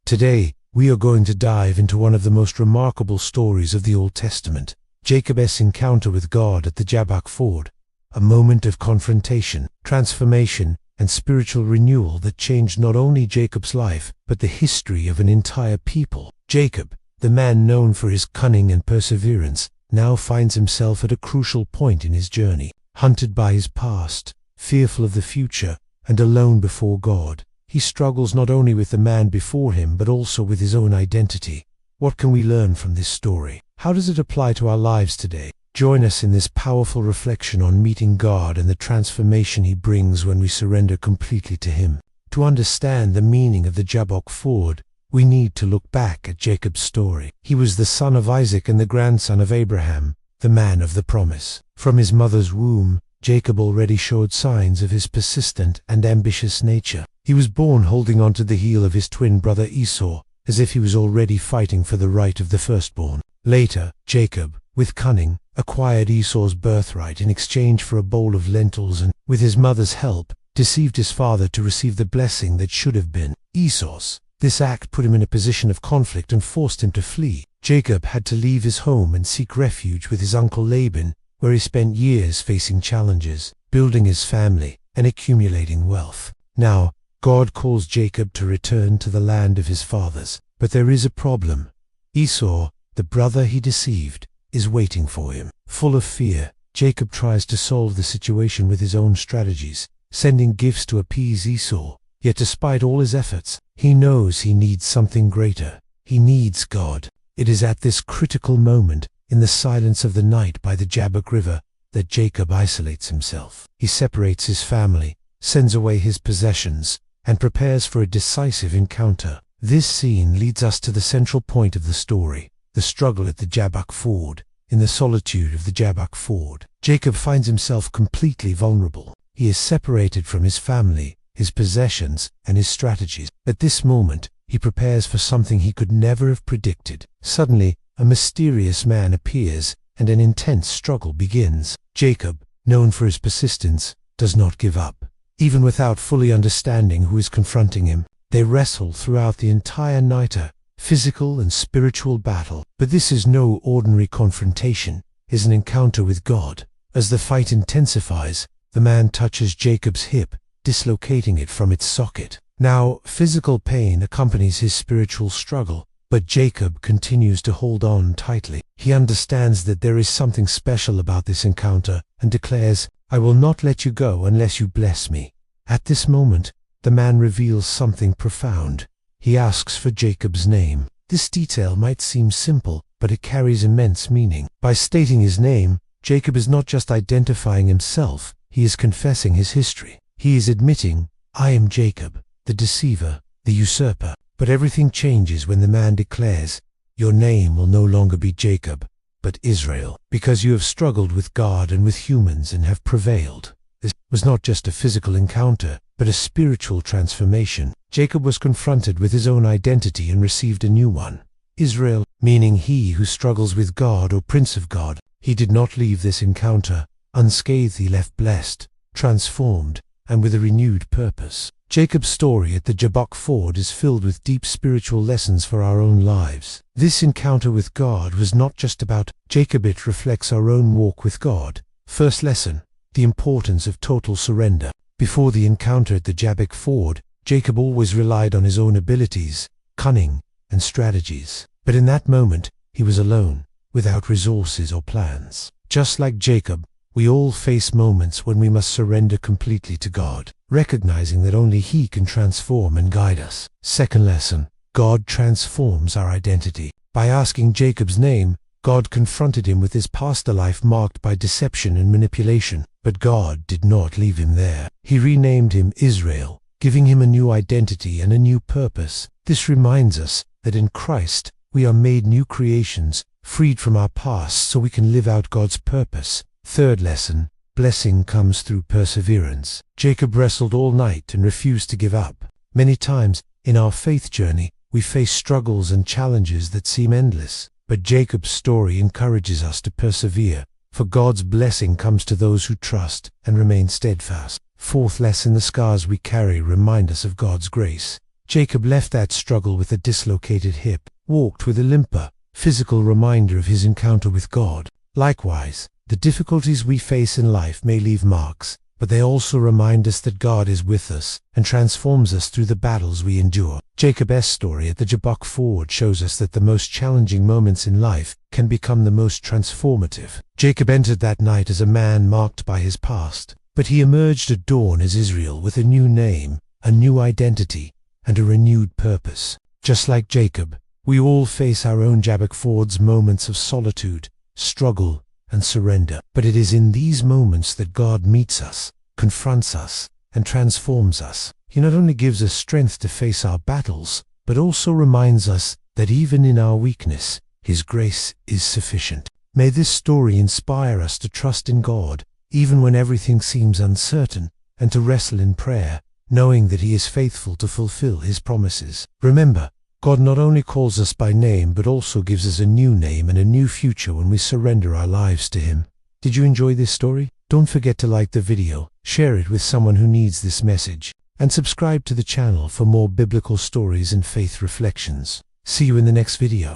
Today, we are going to dive into one of the most remarkable stories of the Old Testament, Jacob's encounter with God at the Jabbok Ford, a moment of confrontation, transformation, and spiritual renewal that changed not only Jacob's life, but the history of an entire people. Jacob, the man known for his cunning and perseverance, now finds himself at a crucial point in his journey. Hunted by his past, fearful of the future, and alone before God, he struggles not only with the man before him but also with his own identity. What can we learn from this story? How does it apply to our lives today? Join us in this powerful reflection on meeting God and the transformation He brings when we surrender completely to Him. To understand the meaning of the Jabbok Ford, we need to look back at Jacob's story. He was the son of Isaac and the grandson of Abraham, the man of the promise. From his mother's womb, Jacob already showed signs of his persistent and ambitious nature. He was born holding on to the heel of his twin brother Esau, as if he was already fighting for the right of the firstborn. Later, Jacob, with cunning, acquired Esau's birthright in exchange for a bowl of lentils and, with his mother's help, deceived his father to receive the blessing that should have been Esau's. This act put him in a position of conflict and forced him to flee. Jacob had to leave his home and seek refuge with his uncle Laban, where he spent years facing challenges, building his family, and accumulating wealth. Now, God calls Jacob to return to the land of his fathers. But there is a problem. Esau, the brother he deceived, is waiting for him. Full of fear, Jacob tries to solve the situation with his own strategies, sending gifts to appease Esau. Yet despite all his efforts, he knows he needs something greater. He needs God. It is at this critical moment, in the silence of the night by the Jabbok River, that Jacob isolates himself. He separates his family, sends away his possessions, and prepares for a decisive encounter. This scene leads us to the central point of the story, the struggle at the Jabbok Ford. In the solitude of the Jabbok Ford, Jacob finds himself completely vulnerable. He is separated from his family, his possessions, and his strategies. At this moment, he prepares for something he could never have predicted. Suddenly, a mysterious man appears, and an intense struggle begins. Jacob, known for his persistence, does not give up. Even without fully understanding who is confronting him, they wrestle throughout the entire night, a physical and spiritual battle. But this is no ordinary confrontation, it is an encounter with God. As the fight intensifies, the man touches Jacob's hip, dislocating it from its socket. Now, physical pain accompanies his spiritual struggle, but Jacob continues to hold on tightly. He understands that there is something special about this encounter and declares, "I will not let you go unless you bless me." At this moment, the man reveals something profound. He asks for Jacob's name. This detail might seem simple, but it carries immense meaning. By stating his name, Jacob is not just identifying himself, he is confessing his history. He is admitting, "I am Jacob, the deceiver, the usurper." But everything changes when the man declares, "Your name will no longer be Jacob, but Israel, because you have struggled with God and with humans and have prevailed." This was not just a physical encounter, but a spiritual transformation. Jacob was confronted with his own identity and received a new one. Israel, meaning he who struggles with God or Prince of God. He did not leave this encounter unscathed. He left blessed, transformed, and with a renewed purpose. Jacob's story at the Jabbok Ford is filled with deep spiritual lessons for our own lives. This encounter with God was not just about Jacob, it reflects our own walk with God. First lesson, the importance of total surrender. Before the encounter at the Jabbok Ford, Jacob always relied on his own abilities, cunning, and strategies. But in that moment, he was alone, without resources or plans. Just like Jacob, we all face moments when we must surrender completely to God, recognizing that only He can transform and guide us. Second lesson, God transforms our identity. By asking Jacob's name, God confronted him with his past life marked by deception and manipulation. But God did not leave him there. He renamed him Israel, giving him a new identity and a new purpose. This reminds us that in Christ, we are made new creations, freed from our past so we can live out God's purpose. Third lesson, blessing comes through perseverance. Jacob wrestled all night and refused to give up. Many times, in our faith journey, we face struggles and challenges that seem endless. But Jacob's story encourages us to persevere, for God's blessing comes to those who trust and remain steadfast. Fourth lesson, the scars we carry remind us of God's grace. Jacob left that struggle with a dislocated hip, walked with a limper, physical reminder of his encounter with God. Likewise, the difficulties we face in life may leave marks, but they also remind us that God is with us and transforms us through the battles we endure. Jacob's story at the Jabbok Ford shows us that the most challenging moments in life can become the most transformative. Jacob entered that night as a man marked by his past, but he emerged at dawn as Israel with a new name, a new identity, and a renewed purpose. Just like Jacob, we all face our own Jabbok Ford's moments of solitude, struggle, and surrender. But it is in these moments that God meets us, confronts us, and transforms us. He not only gives us strength to face our battles, but also reminds us that even in our weakness, His grace is sufficient. May this story inspire us to trust in God, even when everything seems uncertain, and to wrestle in prayer, knowing that He is faithful to fulfill His promises. Remember, God not only calls us by name, but also gives us a new name and a new future when we surrender our lives to Him. Did you enjoy this story? Don't forget to like the video, share it with someone who needs this message, and subscribe to the channel for more biblical stories and faith reflections. See you in the next video.